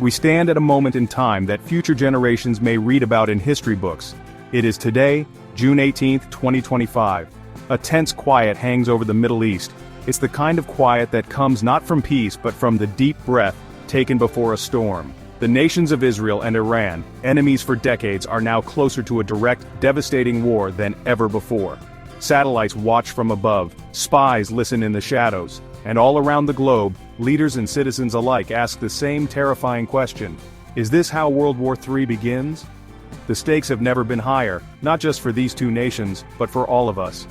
We stand at a moment in time that future generations may read about in history books. It is today, June 18, 2025. A tense quiet hangs over the Middle East. It's the kind of quiet that comes not from peace but from the deep breath taken before a storm. The nations of Israel and Iran, enemies for decades, are now closer to a direct, devastating war than ever before. Satellites watch from above, spies listen in the shadows, and all around the globe, leaders and citizens alike ask the same terrifying question: is this how World War III begins? The stakes have never been higher, not just for these two nations, but for all of us.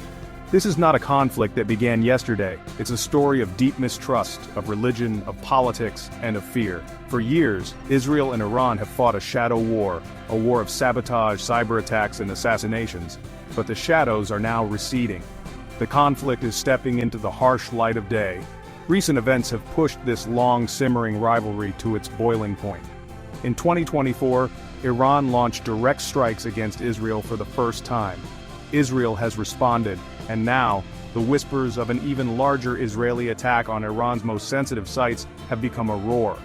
This is not a conflict that began yesterday. It's a story of deep mistrust, of religion, of politics, and of fear. For years, Israel and Iran have fought a shadow war, a war of sabotage, cyber attacks, and assassinations. But the shadows are now receding. The conflict is stepping into the harsh light of day. Recent events have pushed this long simmering rivalry to its boiling point. In 2024, Iran launched direct strikes against Israel for the first time. Israel has responded, and now, the whispers of an even larger Israeli attack on Iran's most sensitive sites have become a roar.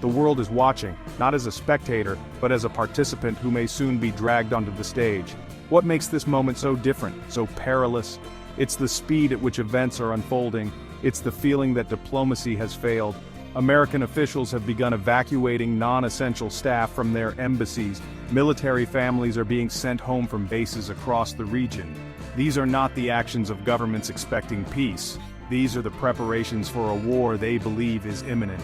The world is watching, not as a spectator, but as a participant who may soon be dragged onto the stage. What makes this moment so different, so perilous? It's the speed at which events are unfolding. It's the feeling that diplomacy has failed. American officials have begun evacuating non-essential staff from their embassies. Military families are being sent home from bases across the region. These are not the actions of governments expecting peace. These are the preparations for a war they believe is imminent.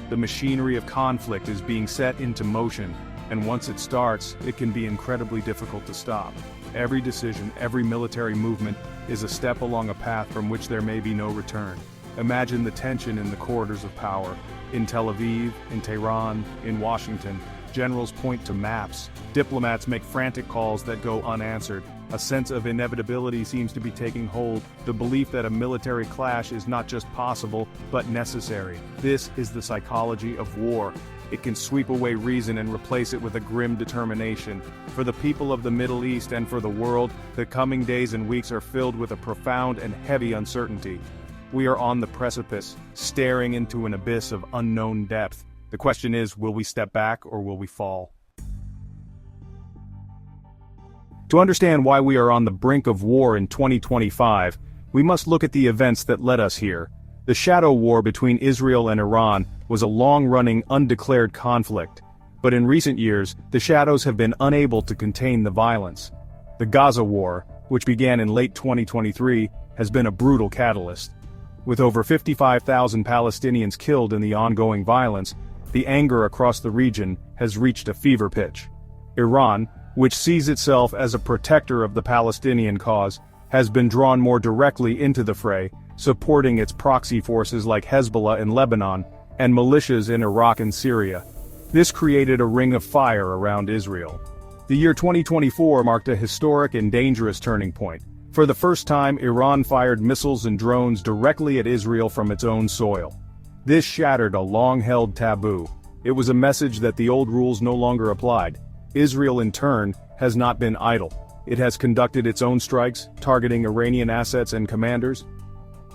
The machinery of conflict is being set into motion, and once it starts, it can be incredibly difficult to stop. Every decision, every military movement, is a step along a path from which there may be no return. Imagine the tension in the corridors of power. In Tel Aviv, in Tehran, in Washington, generals point to maps. Diplomats make frantic calls that go unanswered. A sense of inevitability seems to be taking hold, the belief that a military clash is not just possible, but necessary. This is the psychology of war. It can sweep away reason and replace it with a grim determination. For the people of the Middle East and for the world, the coming days and weeks are filled with a profound and heavy uncertainty. We are on the precipice, staring into an abyss of unknown depth. The question is, will we step back or will we fall? To understand why we are on the brink of war in 2025, we must look at the events that led us here. The shadow war between Israel and Iran was a long-running, undeclared conflict. But in recent years, the shadows have been unable to contain the violence. The Gaza war, which began in late 2023, has been a brutal catalyst. With over 55,000 Palestinians killed in the ongoing violence, the anger across the region has reached a fever pitch. Iran, which sees itself as a protector of the Palestinian cause, has been drawn more directly into the fray, supporting its proxy forces like Hezbollah in Lebanon and militias in Iraq and Syria. This created a ring of fire around Israel. The year 2024 marked a historic and dangerous turning point. For the first time, Iran fired missiles and drones directly at Israel from its own soil. This shattered a long-held taboo. It was a message that the old rules no longer applied. Israel, in turn, has not been idle. It has conducted its own strikes, targeting Iranian assets and commanders.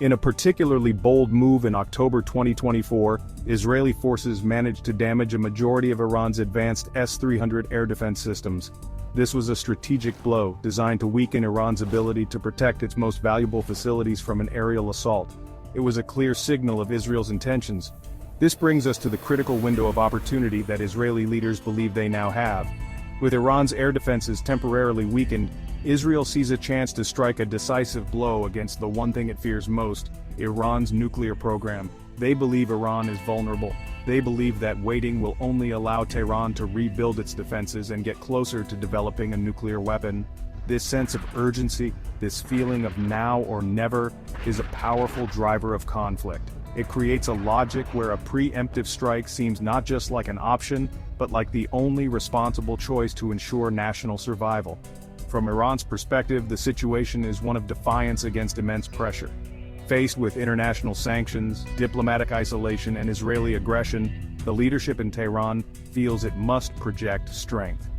In a particularly bold move in October 2024, Israeli forces managed to damage a majority of Iran's advanced S-300 air defense systems. This was a strategic blow designed to weaken Iran's ability to protect its most valuable facilities from an aerial assault. It was a clear signal of Israel's intentions. This brings us to the critical window of opportunity that Israeli leaders believe they now have. With Iran's air defenses temporarily weakened, Israel sees a chance to strike a decisive blow against the one thing it fears most, Iran's nuclear program. They believe Iran is vulnerable. They believe that waiting will only allow Tehran to rebuild its defenses and get closer to developing a nuclear weapon. This sense of urgency, this feeling of now or never, is a powerful driver of conflict. It creates a logic where a preemptive strike seems not just like an option, but like the only responsible choice to ensure national survival. From Iran's perspective, the situation is one of defiance against immense pressure. Faced with international sanctions, diplomatic isolation, and Israeli aggression, the leadership in Tehran feels it must project strength.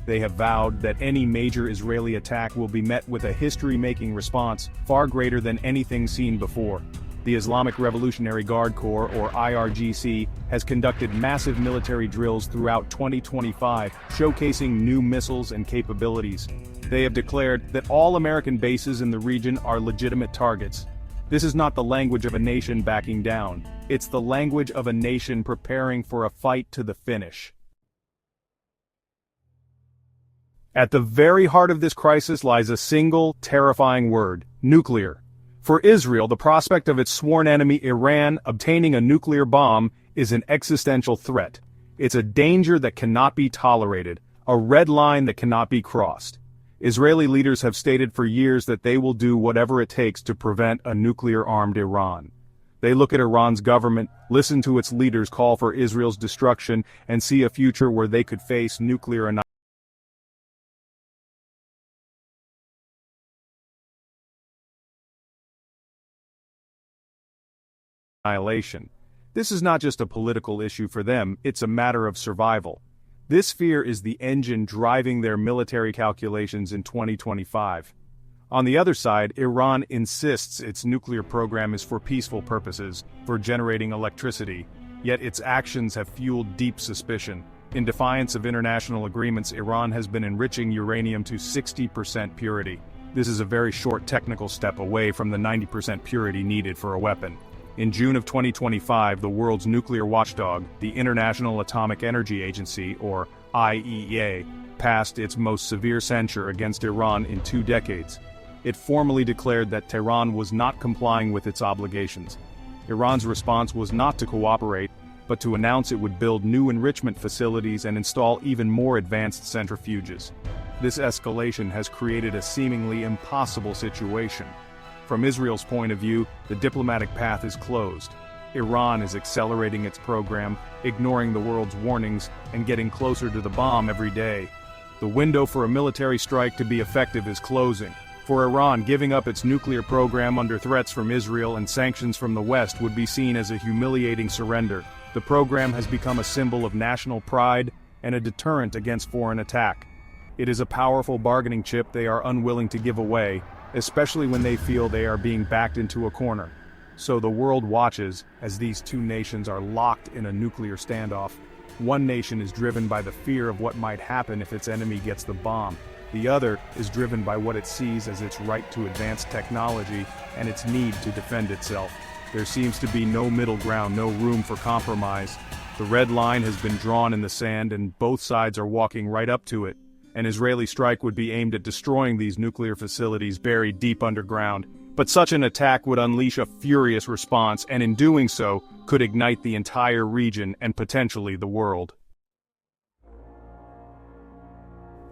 They have vowed that any major Israeli attack will be met with a history-making response far greater than anything seen before. The Islamic Revolutionary Guard Corps, or IRGC, has conducted massive military drills throughout 2025, showcasing new missiles and capabilities. They have declared that all American bases in the region are legitimate targets. This is not the language of a nation backing down. It's the language of a nation preparing for a fight to the finish. At the very heart of this crisis lies a single, terrifying word: nuclear. For Israel, the prospect of its sworn enemy Iran obtaining a nuclear bomb is an existential threat. It's a danger that cannot be tolerated, a red line that cannot be crossed. Israeli leaders have stated for years that they will do whatever it takes to prevent a nuclear-armed Iran. They look at Iran's government, listen to its leaders call for Israel's destruction, and see a future where they could face nuclear annihilation. This is not just a political issue for them, it's a matter of survival. This fear is the engine driving their military calculations in 2025. On the other side, Iran insists its nuclear program is for peaceful purposes, for generating electricity, yet its actions have fueled deep suspicion. In defiance of international agreements, Iran has been enriching uranium to 60% purity. This is a very short technical step away from the 90% purity needed for a weapon. In June of 2025, the world's nuclear watchdog, the International Atomic Energy Agency, or IAEA, passed its most severe censure against Iran in 2 decades. It formally declared that Tehran was not complying with its obligations. Iran's response was not to cooperate, but to announce it would build new enrichment facilities and install even more advanced centrifuges. This escalation has created a seemingly impossible situation. From Israel's point of view, the diplomatic path is closed. Iran is accelerating its program, ignoring the world's warnings, and getting closer to the bomb every day. The window for a military strike to be effective is closing. For Iran, giving up its nuclear program under threats from Israel and sanctions from the West would be seen as a humiliating surrender. The program has become a symbol of national pride and a deterrent against foreign attack. It is a powerful bargaining chip they are unwilling to give away, especially when they feel they are being backed into a corner. So the world watches as these two nations are locked in a nuclear standoff. One nation is driven by the fear of what might happen if its enemy gets the bomb. The other is driven by what it sees as its right to advanced technology and its need to defend itself. There seems to be no middle ground, no room for compromise. The red line has been drawn in the sand and both sides are walking right up to it. An Israeli strike would be aimed at destroying these nuclear facilities buried deep underground. But such an attack would unleash a furious response and in doing so, could ignite the entire region and potentially the world.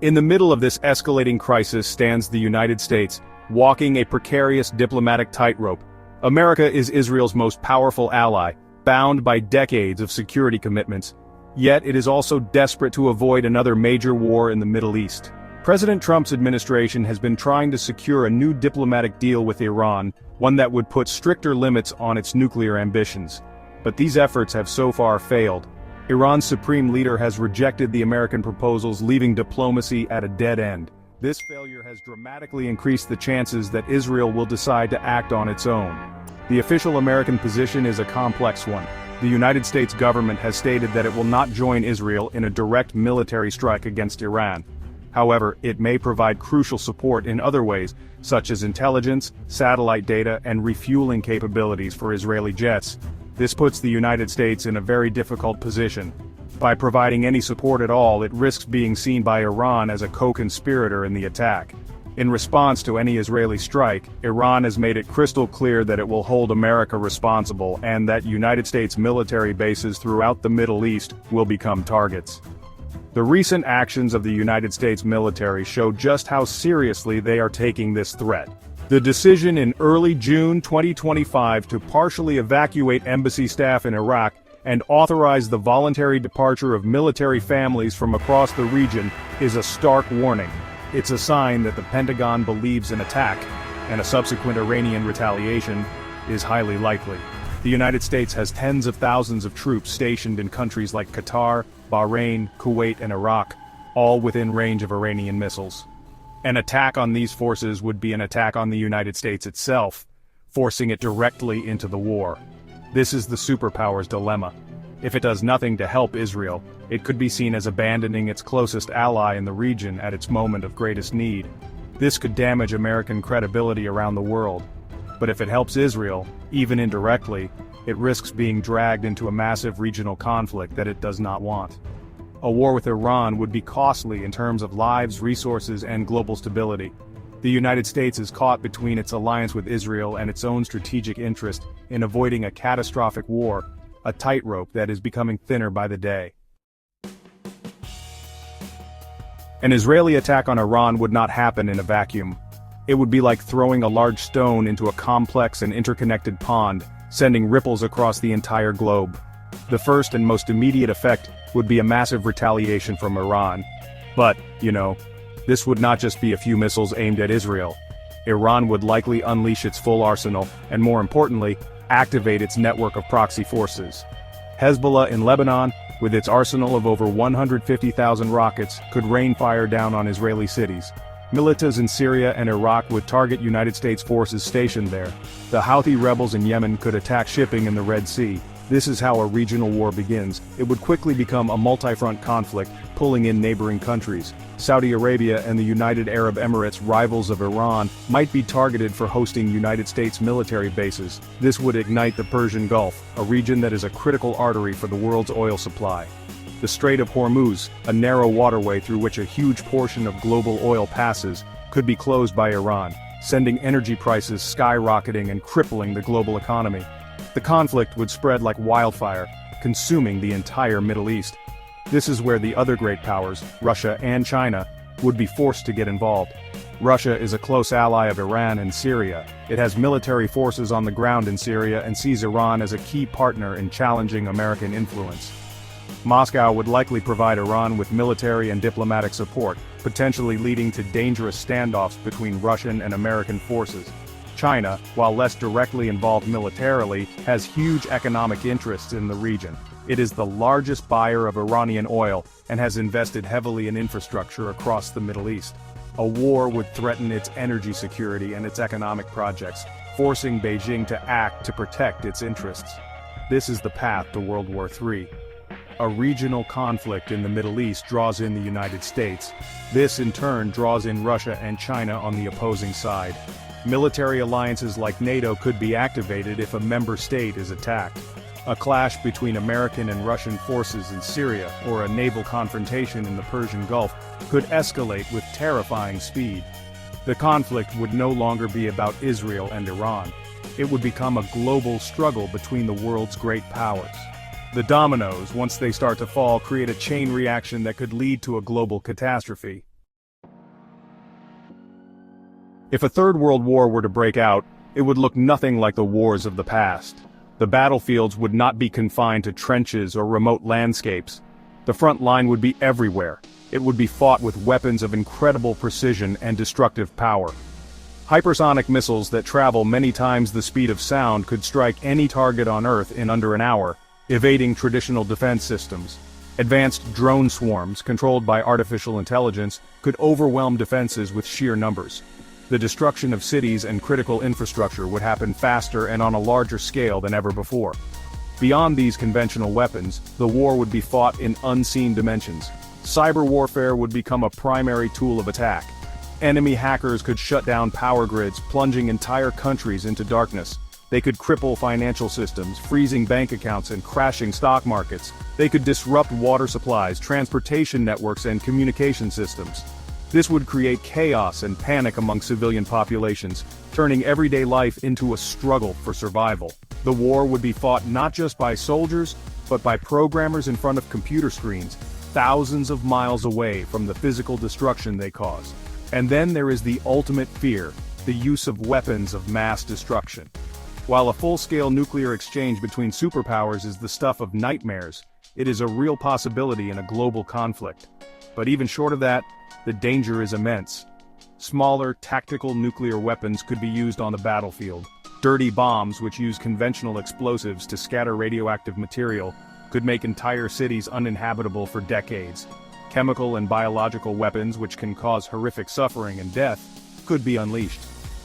In the middle of this escalating crisis stands the United States, walking a precarious diplomatic tightrope. America is Israel's most powerful ally, bound by decades of security commitments. Yet it is also desperate to avoid another major war in the Middle East. President Trump's administration has been trying to secure a new diplomatic deal with Iran, one that would put stricter limits on its nuclear ambitions. But these efforts have so far failed. Iran's supreme leader has rejected the American proposals, leaving diplomacy at a dead end. This failure has dramatically increased the chances that Israel will decide to act on its own. The official American position is a complex one. The United States government has stated that it will not join Israel in a direct military strike against Iran. However, it may provide crucial support in other ways, such as intelligence, satellite data, and refueling capabilities for Israeli jets. This puts the United States in a very difficult position. By providing any support at all, it risks being seen by Iran as a co-conspirator in the attack. In response to any Israeli strike, Iran has made it crystal clear that it will hold America responsible and that United States military bases throughout the Middle East will become targets. The recent actions of the United States military show just how seriously they are taking this threat. The decision in early June 2025 to partially evacuate embassy staff in Iraq and authorize the voluntary departure of military families from across the region is a stark warning. It's a sign that the Pentagon believes an attack, and a subsequent Iranian retaliation, is highly likely. The United States has tens of thousands of troops stationed in countries like Qatar, Bahrain, Kuwait, and Iraq, all within range of Iranian missiles. An attack on these forces would be an attack on the United States itself. forcing it directly into the war. This is the superpower's dilemma. If it does nothing to help Israel, it could be seen as abandoning its closest ally in the region at its moment of greatest need. This could damage American credibility around the world. But if it helps Israel, even indirectly, it risks being dragged into a massive regional conflict that it does not want. A war with Iran would be costly in terms of lives, resources, and global stability. The United States is caught between its alliance with Israel and its own strategic interest in avoiding a catastrophic war, a tightrope that is becoming thinner by the day. An Israeli attack on Iran would not happen in a vacuum. It would be like throwing a large stone into a complex and interconnected pond, sending ripples across the entire globe. The first and most immediate effect would be a massive retaliation from Iran. But, this would not just be a few missiles aimed at Israel. Iran would likely unleash its full arsenal, and more importantly, activate its network of proxy forces. Hezbollah in Lebanon, with its arsenal of over 150,000 rockets, could rain fire down on Israeli cities. Militias in Syria and Iraq would target United States forces stationed there. The Houthi rebels in Yemen could attack shipping in the Red Sea. This is how a regional war begins. It would quickly become a multi-front conflict, pulling in neighboring countries. Saudi Arabia and the United Arab Emirates, rivals of Iran, might be targeted for hosting United States military bases. This would ignite the Persian Gulf, a region that is a critical artery for the world's oil supply. The Strait of Hormuz, a narrow waterway through which a huge portion of global oil passes, could be closed by Iran, sending energy prices skyrocketing and crippling the global economy. The conflict would spread like wildfire, consuming the entire Middle East. This is where the other great powers, Russia and China, would be forced to get involved. Russia is a close ally of Iran and Syria. It has military forces on the ground in Syria and sees Iran as a key partner in challenging American influence. Moscow would likely provide Iran with military and diplomatic support, potentially leading to dangerous standoffs between Russian and American forces. China, while less directly involved militarily, has huge economic interests in the region. It is the largest buyer of Iranian oil and has invested heavily in infrastructure across the Middle East. A war would threaten its energy security and its economic projects, forcing Beijing to act to protect its interests. This is the path to World War III. A regional conflict in the Middle East draws in the United States. This in turn draws in Russia and China on the opposing side. Military alliances like NATO could be activated if a member state is attacked. A clash between American and Russian forces in Syria or a naval confrontation in the Persian Gulf could escalate with terrifying speed. The conflict would no longer be about Israel and Iran. It would become a global struggle between the world's great powers. The dominoes, once they start to fall, create a chain reaction that could lead to a global catastrophe. If a third world war were to break out, it would look nothing like the wars of the past. The battlefields would not be confined to trenches or remote landscapes. The front line would be everywhere. It would be fought with weapons of incredible precision and destructive power. Hypersonic missiles that travel many times the speed of sound could strike any target on Earth in under an hour, evading traditional defense systems. Advanced drone swarms, controlled by artificial intelligence, could overwhelm defenses with sheer numbers. The destruction of cities and critical infrastructure would happen faster and on a larger scale than ever before. Beyond these conventional weapons, the war would be fought in unseen dimensions. Cyber warfare would become a primary tool of attack. Enemy hackers could shut down power grids, plunging entire countries into darkness. They could cripple financial systems, freezing bank accounts and crashing stock markets. They could disrupt water supplies, transportation networks, and communication systems. This would create chaos and panic among civilian populations, turning everyday life into a struggle for survival. The war would be fought not just by soldiers, but by programmers in front of computer screens, thousands of miles away from the physical destruction they cause. And then there is the ultimate fear, the use of weapons of mass destruction. While a full-scale nuclear exchange between superpowers is the stuff of nightmares, it is a real possibility in a global conflict. But even short of that, the danger is immense. Smaller, tactical nuclear weapons could be used on the battlefield. Dirty bombs, which use conventional explosives to scatter radioactive material, could make entire cities uninhabitable for decades. Chemical and biological weapons, which can cause horrific suffering and death, could be unleashed.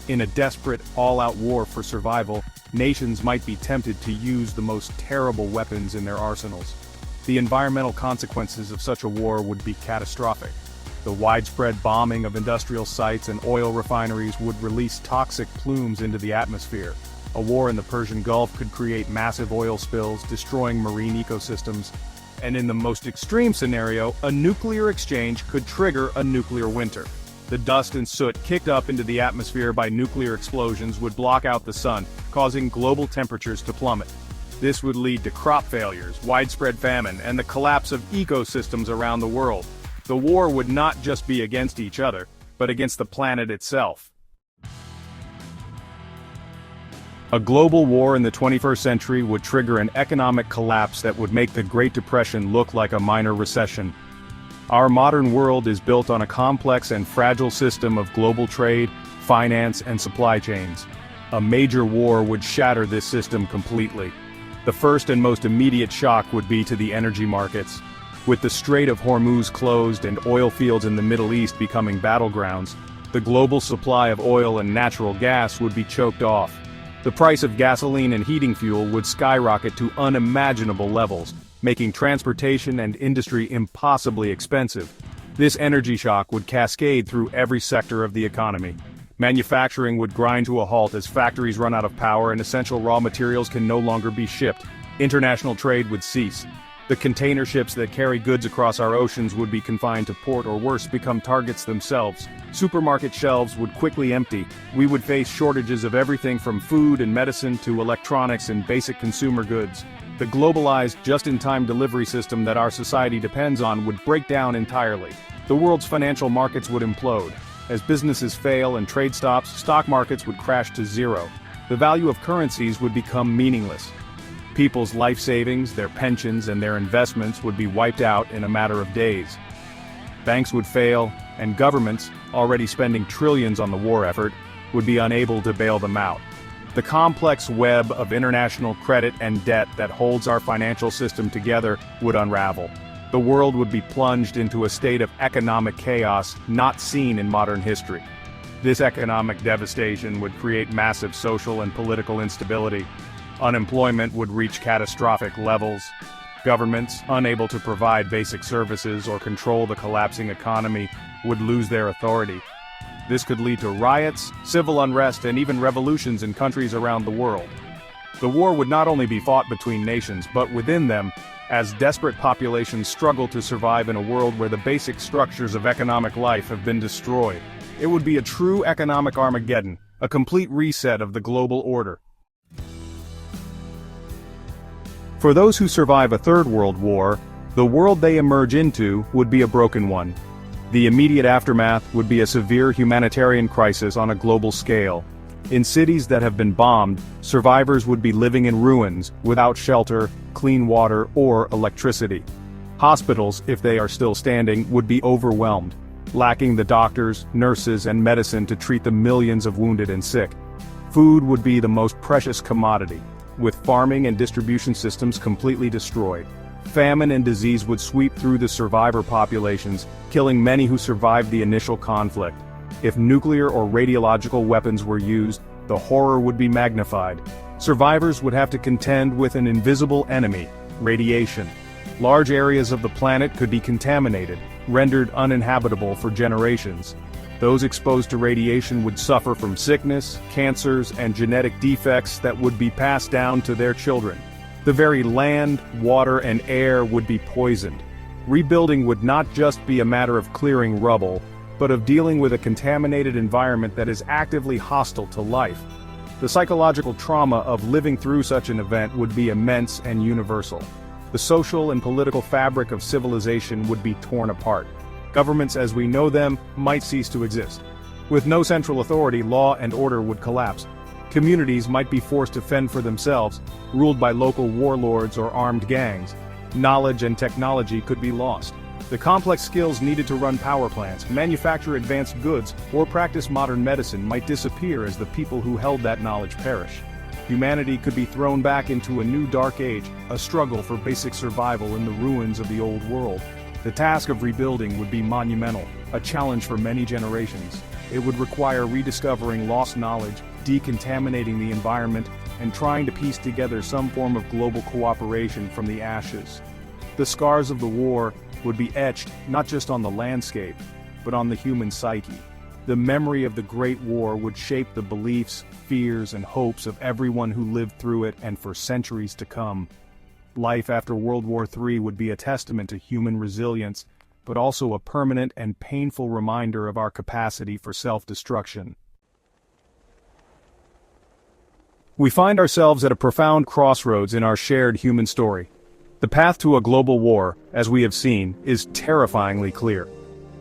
In a desperate, all-out war for survival, nations might be tempted to use the most terrible weapons in their arsenals. The environmental consequences of such a war would be catastrophic. The widespread bombing of industrial sites and oil refineries would release toxic plumes into the atmosphere. A war in the Persian Gulf could create massive oil spills, destroying marine ecosystems. And in the most extreme scenario, a nuclear exchange could trigger a nuclear winter. The dust and soot kicked up into the atmosphere by nuclear explosions would block out the sun, causing global temperatures to plummet. This would lead to crop failures, widespread famine, and the collapse of ecosystems around the world. The war would not just be against each other, but against the planet itself. A global war in the 21st century would trigger an economic collapse that would make the Great Depression look like a minor recession. Our modern world is built on a complex and fragile system of global trade, finance, and supply chains. A major war would shatter this system completely. The first and most immediate shock would be to the energy markets. With the Strait of Hormuz closed and oil fields in the Middle East becoming battlegrounds, the global supply of oil and natural gas would be choked off. The price of gasoline and heating fuel would skyrocket to unimaginable levels, making transportation and industry impossibly expensive. This energy shock would cascade through every sector of the economy. Manufacturing would grind to a halt as factories run out of power and essential raw materials can no longer be shipped. International trade would cease. The container ships that carry goods across our oceans would be confined to port or worse, become targets themselves. Supermarket shelves would quickly empty. We would face shortages of everything from food and medicine to electronics and basic consumer goods. The globalized, just-in-time delivery system that our society depends on would break down entirely. The world's financial markets would implode. As businesses fail and trade stops, stock markets would crash to zero. The value of currencies would become meaningless. People's life savings, their pensions, and their investments would be wiped out in a matter of days. Banks would fail, and governments, already spending trillions on the war effort, would be unable to bail them out. The complex web of international credit and debt that holds our financial system together would unravel. The world would be plunged into a state of economic chaos not seen in modern history. This economic devastation would create massive social and political instability. Unemployment would reach catastrophic levels. Governments, unable to provide basic services or control the collapsing economy, would lose their authority. This could lead to riots, civil unrest, and even revolutions in countries around the world. The war would not only be fought between nations, but within them, as desperate populations struggle to survive in a world where the basic structures of economic life have been destroyed. It would be a true economic Armageddon, a complete reset of the global order. For those who survive a third world war, the world they emerge into would be a broken one. The immediate aftermath would be a severe humanitarian crisis on a global scale. In cities that have been bombed, survivors would be living in ruins, without shelter, clean water, or electricity. Hospitals, if they are still standing, would be overwhelmed, lacking the doctors, nurses, and medicine to treat the millions of wounded and sick. Food would be the most precious commodity, with farming and distribution systems completely destroyed. Famine and disease would sweep through the survivor populations, killing many who survived the initial conflict. If nuclear or radiological weapons were used, the horror would be magnified. Survivors would have to contend with an invisible enemy, radiation. Large areas of the planet could be contaminated, rendered uninhabitable for generations. Those exposed to radiation would suffer from sickness, cancers, and genetic defects that would be passed down to their children. The very land, water, and air would be poisoned. Rebuilding would not just be a matter of clearing rubble, but of dealing with a contaminated environment that is actively hostile to life. The psychological trauma of living through such an event would be immense and universal. The social and political fabric of civilization would be torn apart. Governments as we know them might cease to exist. With no central authority, law and order would collapse. Communities might be forced to fend for themselves, ruled by local warlords or armed gangs. Knowledge and technology could be lost. The complex skills needed to run power plants, manufacture advanced goods, or practice modern medicine might disappear as the people who held that knowledge perish. Humanity could be thrown back into a new dark age, a struggle for basic survival in the ruins of the old world. The task of rebuilding would be monumental, a challenge for many generations. It would require rediscovering lost knowledge, decontaminating the environment, and trying to piece together some form of global cooperation from the ashes. The scars of the war would be etched not just on the landscape, but on the human psyche. The memory of the Great War would shape the beliefs, fears, and hopes of everyone who lived through it and for centuries to come. Life after World War III would be a testament to human resilience, but also a permanent and painful reminder of our capacity for self-destruction. We find ourselves at a profound crossroads in our shared human story. The path to a global war, as we have seen, is terrifyingly clear.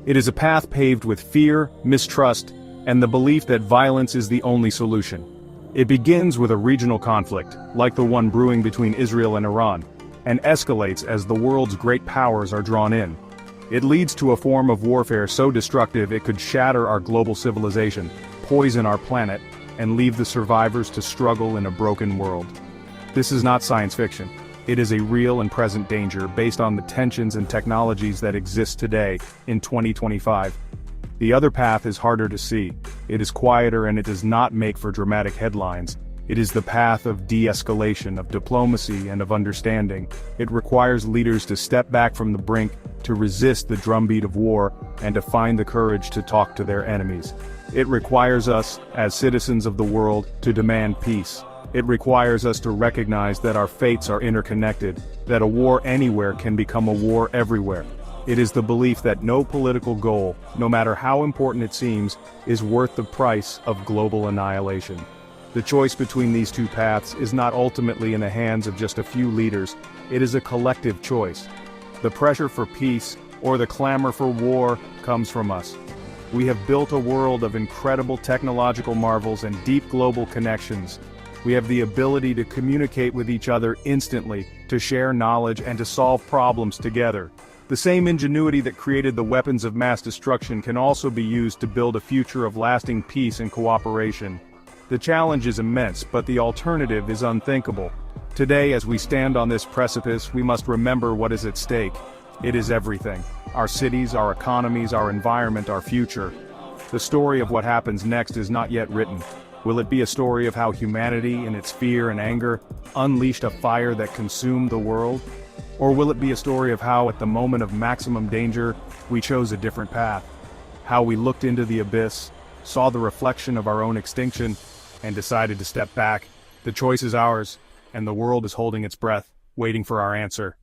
It is a path paved with fear, mistrust, and the belief that violence is the only solution. It begins with a regional conflict, like the one brewing between Israel and Iran, and escalates as the world's great powers are drawn in. It leads to a form of warfare so destructive it could shatter our global civilization, poison our planet, and leave the survivors to struggle in a broken world. This is not science fiction. It is a real and present danger based on the tensions and technologies that exist today, in 2025. The other path is harder to see. It is quieter and it does not make for dramatic headlines. It is the path of de-escalation, of diplomacy, and of understanding. It requires leaders to step back from the brink, to resist the drumbeat of war, and to find the courage to talk to their enemies. It requires us, as citizens of the world, to demand peace. It requires us to recognize that our fates are interconnected, that a war anywhere can become a war everywhere. It is the belief that no political goal, no matter how important it seems, is worth the price of global annihilation. The choice between these two paths is not ultimately in the hands of just a few leaders, it is a collective choice. The pressure for peace, or the clamor for war, comes from us. We have built a world of incredible technological marvels and deep global connections. We have the ability to communicate with each other instantly, to share knowledge and to solve problems together. The same ingenuity that created the weapons of mass destruction can also be used to build a future of lasting peace and cooperation. The challenge is immense, but the alternative is unthinkable. Today, as we stand on this precipice, we must remember what is at stake. It is everything. Our cities, our economies, our environment, our future. The story of what happens next is not yet written. Will it be a story of how humanity, in its fear and anger, unleashed a fire that consumed the world? Or will it be a story of how, at the moment of maximum danger, we chose a different path? How we looked into the abyss, saw the reflection of our own extinction, and decided to step back? The choice is ours, and the world is holding its breath, waiting for our answer.